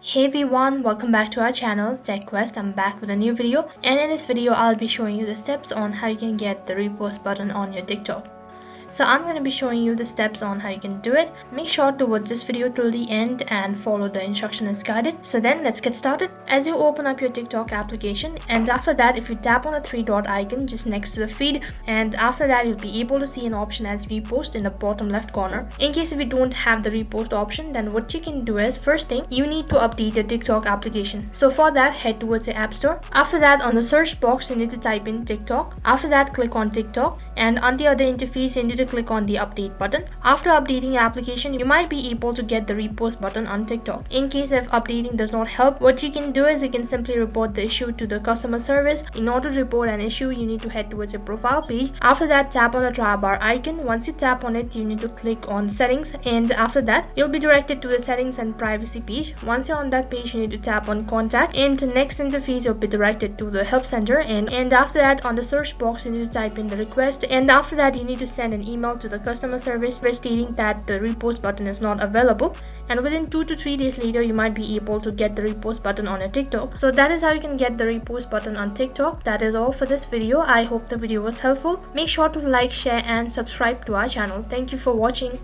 Hey everyone, welcome back to our channel Tech Quest. I'm back with a new video, and in this video I'll be showing you the steps on how you can get the repost button on your TikTok. So I'm going to be showing you the steps on how you can do it. Make sure to watch this video till the end and follow the instruction as guided. So then let's get started. As you open up your TikTok application, and after that if you tap on the three dot icon just next to the feed, and after that you'll be able to see an option as repost in the bottom left corner. In case if you don't have the repost option, then what you can do is, first thing, you need to update your TikTok application. So for that, head towards the App Store. After that, on the search box you need to type in TikTok. After that, click on TikTok, and on the other interface you need to click on the update button. After updating your application, you might be able to get the repost button on TikTok. In case if updating does not help, what you can do is you can simply report the issue to the customer service. In order to report an issue, you need to head towards your profile page. After that, tap on the try bar icon. Once you tap on it, you need to click on settings, and after that you'll be directed to the settings and privacy page. Once you're on that page, you need to tap on contact, and the next interface you'll be directed to the help center, and after that on the search box you need to type in the request, and after that you need to send an email to the customer service stating that the repost button is not available, and within 2 to 3 days later you might be able to get the repost button on your TikTok. So that is how you can get the repost button on TikTok. That is all for this video. I hope the video was helpful. Make sure to like, share and subscribe to our channel. Thank you for watching.